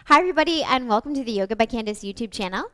Hi everybody and welcome to the Yoga by Candace YouTube channel.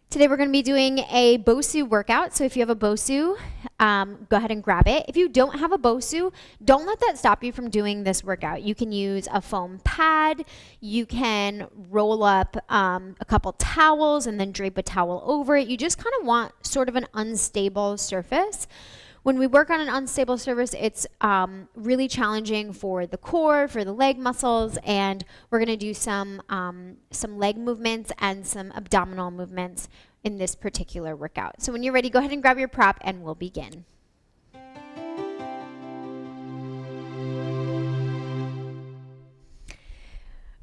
Today we're going to be doing a Bosu workout. So if you have a Bosu, go ahead and grab it. If you don't have a Bosu, don't let that stop you from doing this workout. You can use a foam pad. You can roll up a couple towels and then drape a towel over it. You just kind of want sort of an unstable surface. When we work on an unstable surface, it's really challenging for the core, for the leg muscles, and we're going to do some leg movements and some abdominal movements in this particular workout. So when you're ready, go ahead and grab your prop and we'll begin.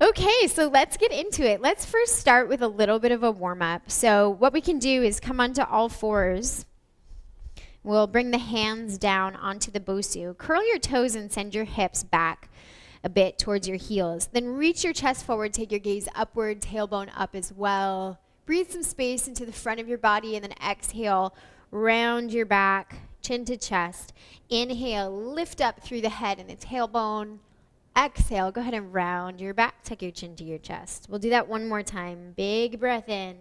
Okay, so let's get into it. Let's first start with a little bit of a warm-up. So what we can do is come onto all fours. We'll bring the hands down onto the Bosu. Curl your toes and send your hips back a bit towards your heels. Then reach your chest forward, take your gaze upward, tailbone up as well. Breathe some space into the front of your body and then exhale, round your back, chin to chest. Inhale, lift up through the head and the tailbone. Exhale, go ahead and round your back, tuck your chin to your chest. We'll do that one more time. Big breath in.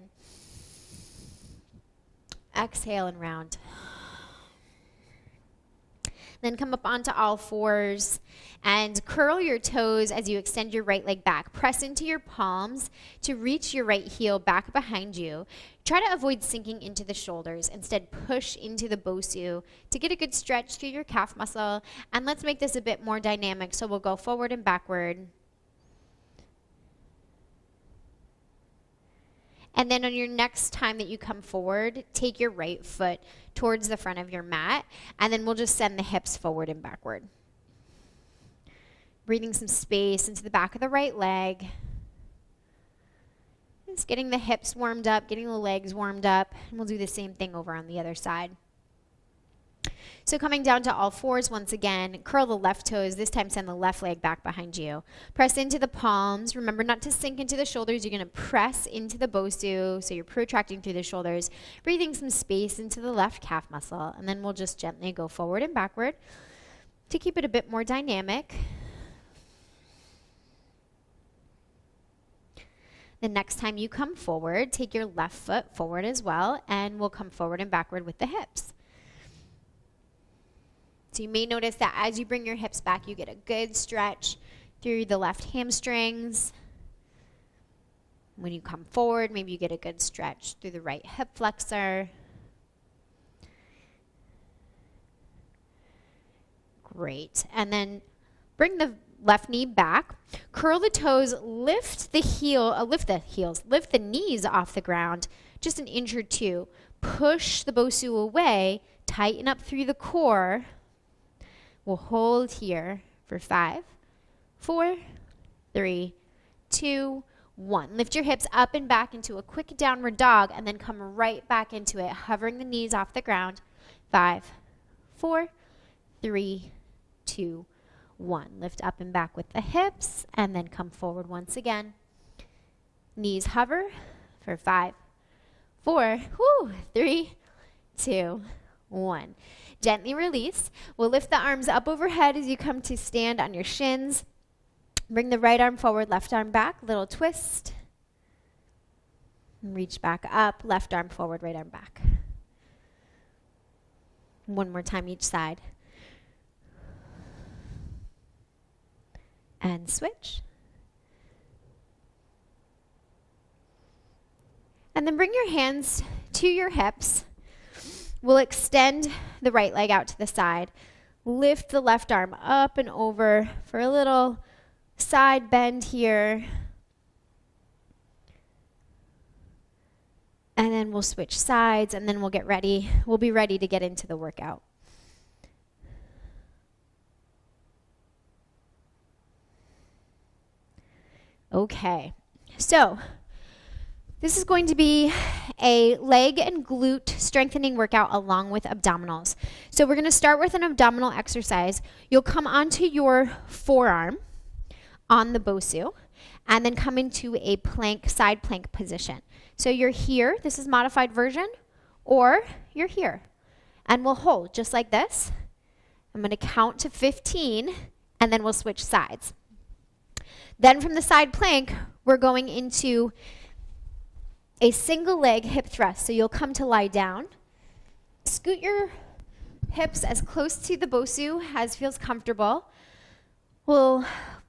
Exhale and round. Then come up onto all fours and curl your toes as you extend your right leg back. Press into your palms to reach your right heel back behind you. Try to avoid sinking into the shoulders. Instead, push into the Bosu to get a good stretch through your calf muscle. And let's make this a bit more dynamic. So we'll go forward and backward. And then on your next time that you come forward, take your right foot towards the front of your mat, and then we'll just send the hips forward and backward. Breathing some space into the back of the right leg. Just getting the hips warmed up, getting the legs warmed up, and we'll do the same thing over on the other side. So coming down to all fours once again, curl the left toes. This time send the left leg back behind you. Press into the palms. Remember not to sink into the shoulders. You're going to press into the Bosu, so you're protracting through the shoulders. Breathing some space into the left calf muscle. And then we'll just gently go forward and backward to keep it a bit more dynamic. The next time you come forward, take your left foot forward as well, and we'll come forward and backward with the hips. So you may notice that as you bring your hips back, you get a good stretch through the left hamstrings. When you come forward, maybe you get a good stretch through the right hip flexor. Great. And then bring the left knee back. Curl the toes, lift the knees off the ground, just an inch or two. Push the Bosu away, tighten up through the core. We'll hold here for 5, 4, 3, 2, 1. Lift your hips up and back into a quick downward dog and then come right back into it, hovering the knees off the ground. 5, 4, 3, 2, 1. Lift up and back with the hips and then come forward once again. Knees hover for 5, 4, 3, 2, 1. Gently release. We'll lift the arms up overhead as you come to stand on your shins. Bring the right arm forward, left arm back, little twist. And reach back up, left arm forward, right arm back. One more time each side. And switch. And then bring your hands to your hips. We'll extend the right leg out to the side. Lift the left arm up and over for a little side bend here. And then we'll switch sides and then we'll get ready. We'll be ready to get into the workout. Okay, so this is going to be a leg and glute strengthening workout along with abdominals. So we're going to start with an abdominal exercise. You'll come onto your forearm on the Bosu and then come into a plank, side plank position. So you're here, this is modified version, or you're here. And we'll hold just like this. I'm going to count to 15 and then we'll switch sides. Then from the side plank, we're going into a single leg hip thrust. So you'll come to lie down. Scoot your hips as close to the Bosu as feels comfortable. We'll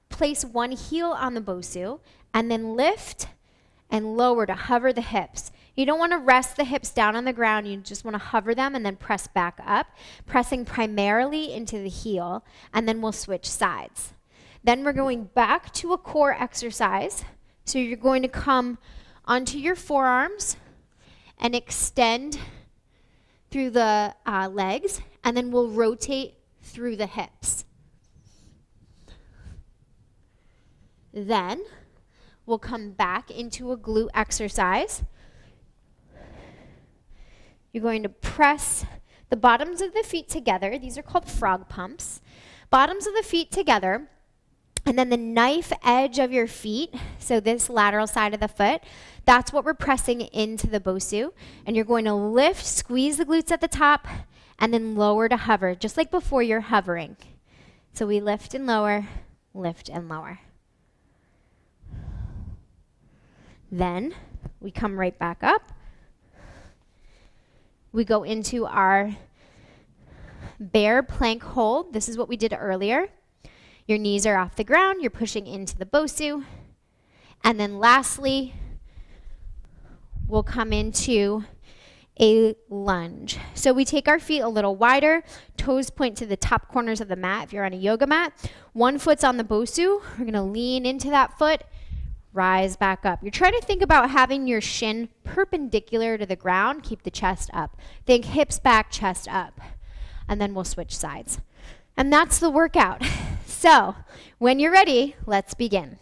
place one heel on the Bosu and then lift and lower to hover the hips. You don't want to rest the hips down on the ground. You just want to hover them and then press back up, pressing primarily into the heel, and then we'll switch sides. Then we're going back to a core exercise. So you're going to come onto your forearms and extend through the legs, and then we'll rotate through the hips. Then we'll come back into a glute exercise. You're going to press the bottoms of the feet together. These are called frog pumps. Bottoms of the feet together, and then the knife edge of your feet, so this lateral side of the foot, that's what we're pressing into the Bosu. And you're going to lift, squeeze the glutes at the top, and then lower to hover, just like before you're hovering. So we lift and lower, lift and lower. Then we come right back up. We go into our bear plank hold. This is what we did earlier. Your knees are off the ground. You're pushing into the Bosu. And then lastly, we'll come into a lunge. So we take our feet a little wider. Toes point to the top corners of the mat if you're on a yoga mat. One foot's on the Bosu. We're going to lean into that foot. Rise back up. You're trying to think about having your shin perpendicular to the ground. Keep the chest up. Think hips back, chest up. And then we'll switch sides. And that's the workout. So when you're ready, let's begin.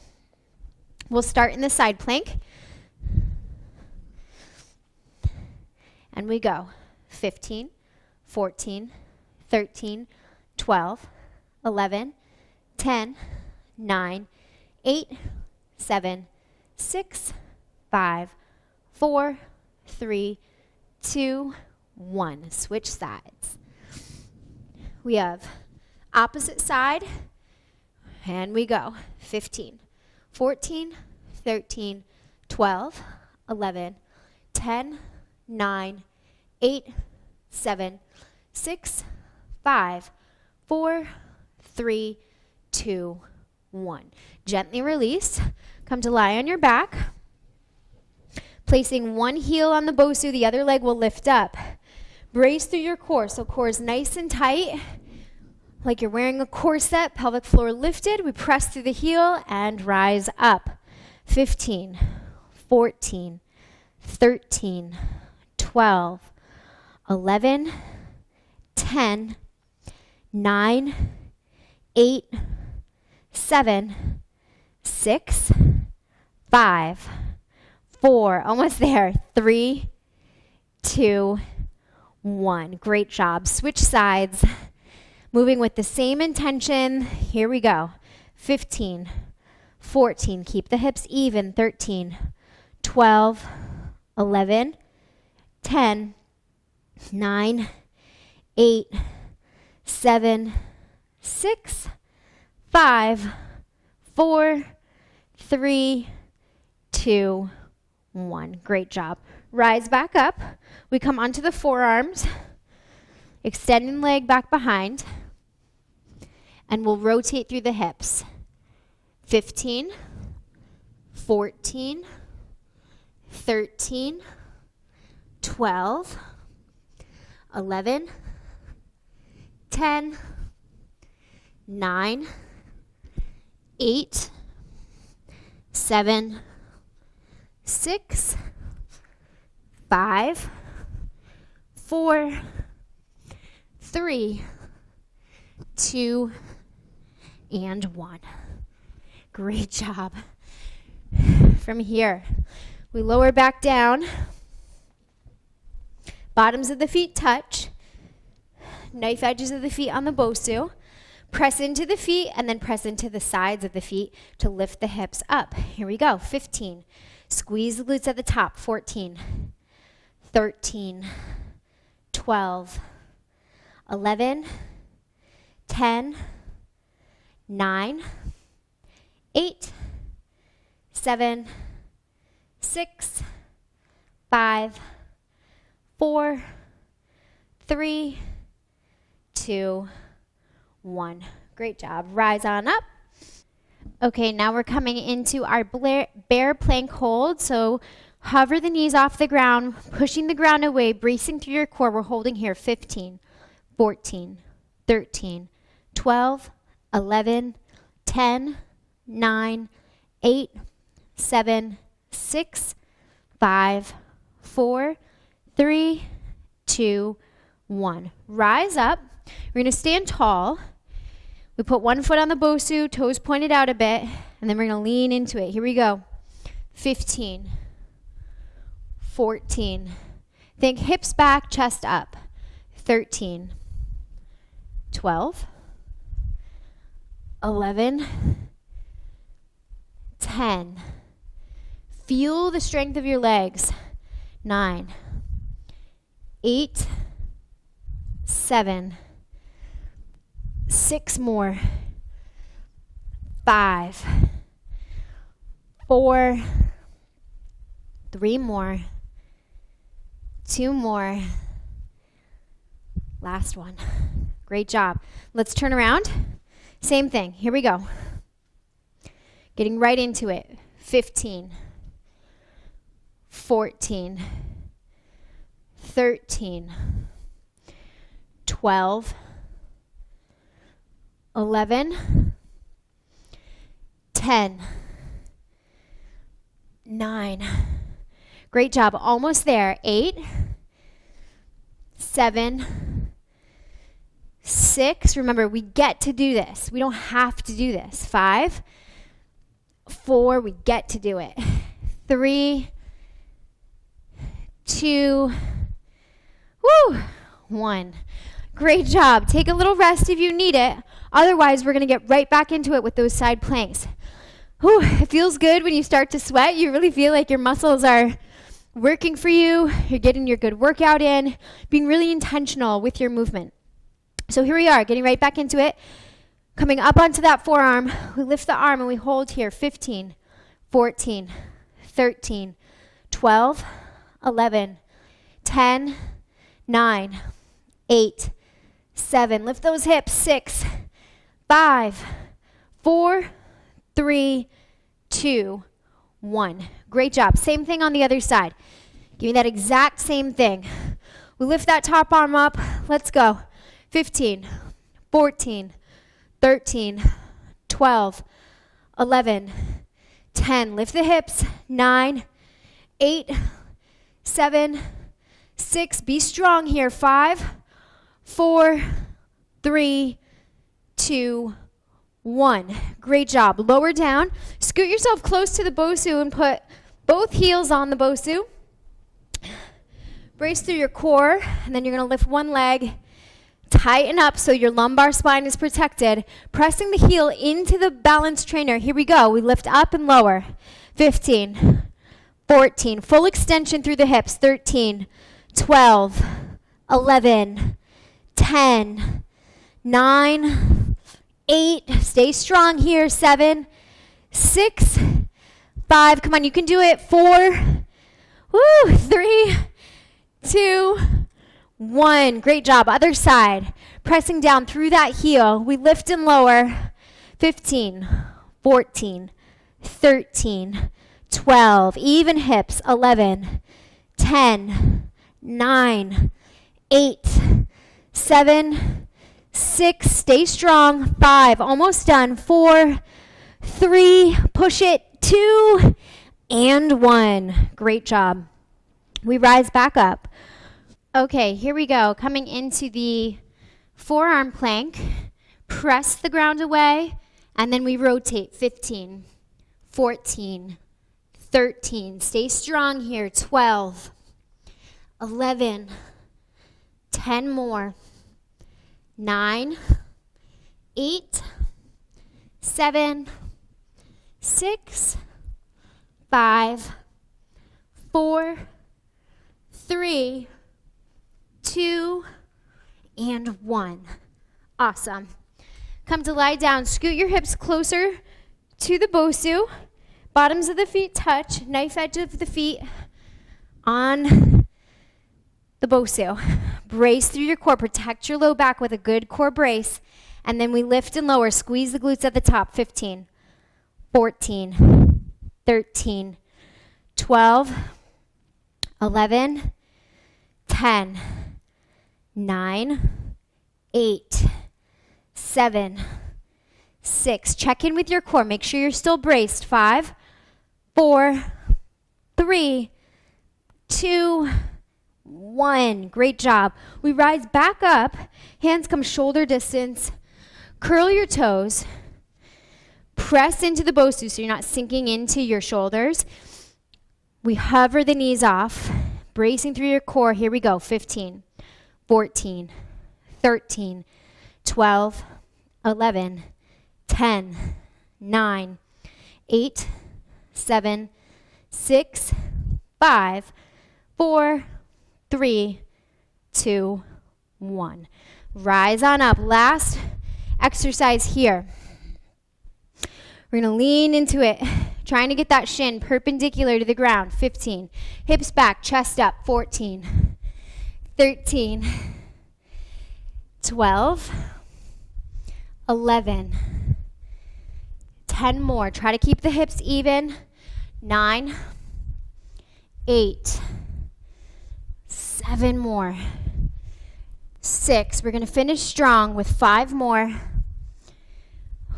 We'll start in the side plank. And we go 15, 14, 13, 12, 11, 10, 9, 8, 7, 6, 5, 4, 3, 2, 1. Switch sides. We have opposite side, and we go 15, 14, 13, 12, 11, 10, 9, 8, 7, 6, 5, 4, 3, 2, 1. Gently release. Come to lie on your back. Placing one heel on the Bosu, the other leg will lift up. Brace through your core. So core is nice and tight, like you're wearing a corset. Pelvic floor lifted. We press through the heel and rise up. 15, 14, 13, 12, 11, 10, 9, 8, 7, 6, 5, 4, almost there, 3, 2, 1. Great job. Switch sides. Moving with the same intention. Here we go. 15, 14, keep the hips even. 13, 12, 11, 10, 9, 8, 7, 6, 5, 4, 3, 2, 1. Great job. Rise back up. We come onto the forearms, extending leg back behind, and we'll rotate through the hips. 15, 14, 13, 12, 11, 10, 9, 8, 7, 6, 5, 4, 3, 2, and 1. Great job. From here, we lower back down. Bottoms of the feet touch. Knife edges of the feet on the Bosu. Press into the feet and then press into the sides of the feet to lift the hips up. Here we go. 15. Squeeze the glutes at the top. 14, 13, 12, 11, 10, 9, 8, 7, 6, 5, 4, 3, 2, 1. Great job. Rise on up. Okay, now we're coming into our bear plank hold. So hover the knees off the ground, pushing the ground away, bracing through your core. We're holding here 15, 14, 13, 12, 11, 10, 9, 8, 7, 6, 5, 4, 3, 2, 1. Rise up. We're going to stand tall. We put one foot on the Bosu, toes pointed out a bit, and then we're going to lean into it. Here we go. 15, 14. Think hips back, chest up. 13, 12, 11, 10. Feel the strength of your legs. 9, 8, 7, 6 more. 5, 4, 3 more. 2 more. Last one. Great job. Let's turn around. Same thing. Here we go. Getting right into it. 15, 14, 13, 12, 11, 10, 9. Great job. Almost there. 8, 7, 6. Remember, we get to do this. We don't have to do this. 5, 4. We get to do it. 3, 2, 1. Great job. Take a little rest if you need it. Otherwise, we're going to get right back into it with those side planks. It feels good when you start to sweat. You really feel like your muscles are working for you. You're getting your good workout in, being really intentional with your movement. So here we are, getting right back into it. Coming up onto that forearm, we lift the arm and we hold here. 15, 14, 13, 12, 11, 10, 9, 8, 7. Lift those hips. 6, 5, 4, 3, 2, 1. Great job. Same thing on the other side. Give me that exact same thing. We lift that top arm up. Let's go. 15, 14, 13, 12, 11, 10. Lift the hips. 9, 8, 7, 6. Be strong here. 5, 4, 3, 2, 1. Great job. Lower down. Scoot yourself close to the Bosu and put both heels on the Bosu. Brace through your core, and then you're going to lift one leg. Tighten up so your lumbar spine is protected. Pressing the heel into the balance trainer. Here we go. We lift up and lower. 15, 14. Full extension through the hips. 13, 12, 11, 10, 9, 8. Stay strong here. 7, 6, 5. Come on, you can do it. 4, 3, 2, 1. Great job. Other side. Pressing down through that heel. We lift and lower. 15, 14, 13, 12. Even hips. 11, 10, 9, 8, 7, 6. Stay strong. 5. Almost done. 4, 3. Push it. 2, and 1. Great job. We rise back up. Okay, here we go. Coming into the forearm plank. Press the ground away, and then we rotate. 15, 14, 13. Stay strong here. 12, 11, 10 more. 9, 8, 7, 6, 5, 4, 3, 2, and 1. Awesome. Come to lie down. Scoot your hips closer to the Bosu. Bottoms of the feet touch, knife edge of the feet on the Bosu. Brace through your core, protect your low back with a good core brace, and then we lift and lower, squeeze the glutes at the top. 15, 14, 13, 12, 11, 10, 9, 8, 7, 6. Check in with your core. Make sure you're still braced. 5, 4, 3, 2, 1. Great job. We rise back up. Hands come shoulder distance. Curl your toes. Press into the Bosu so you're not sinking into your shoulders. We hover the knees off, bracing through your core. Here we go. 15, 14, 13, 12, 11, 10, 9, 8, 7, 6, 5, 4, 3, 2, 1. Rise on up. Last exercise here. We're going to lean into it, trying to get that shin perpendicular to the ground. 15. Hips back, chest up. 14, 13, 12, 11, 10 more. Try to keep the hips even. 9, 8, 7 more. 6. We're going to finish strong with 5 more.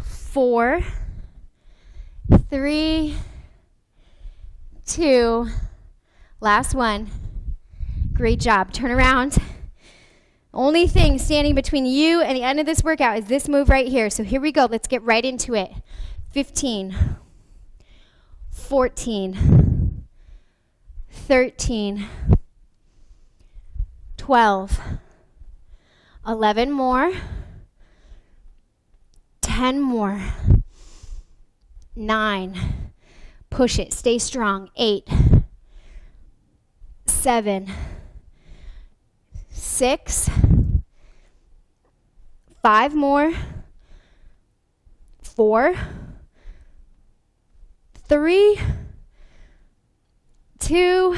4, 3, 2, last one. Great job. Turn around. Only thing standing between you and the end of this workout is this move right here. So here we go. Let's get right into it. 15, 14, 13, 12, 11 more, 10 more, 9, push it, stay strong, 8, 7, 6, 5 more, 4, 3, 2,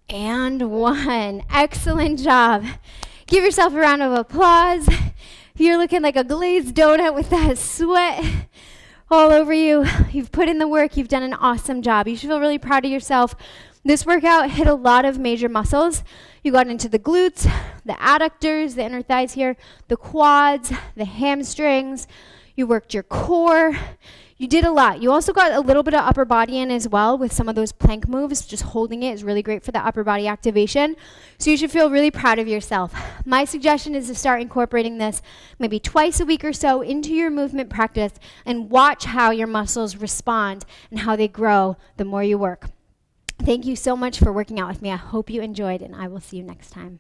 and 1. Excellent job. Give yourself a round of applause. You're looking like a glazed donut with that sweat all over you. You've put in the work. You've done an awesome job. You should feel really proud of yourself. This workout hit a lot of major muscles. You got into the glutes, the adductors, the inner thighs here, the quads, the hamstrings. You worked your core. You did a lot. You also got a little bit of upper body in as well with some of those plank moves. Just holding it is really great for the upper body activation. So you should feel really proud of yourself. My suggestion is to start incorporating this maybe twice a week or so into your movement practice and watch how your muscles respond and how they grow the more you work. Thank you so much for working out with me. I hope you enjoyed, and I will see you next time.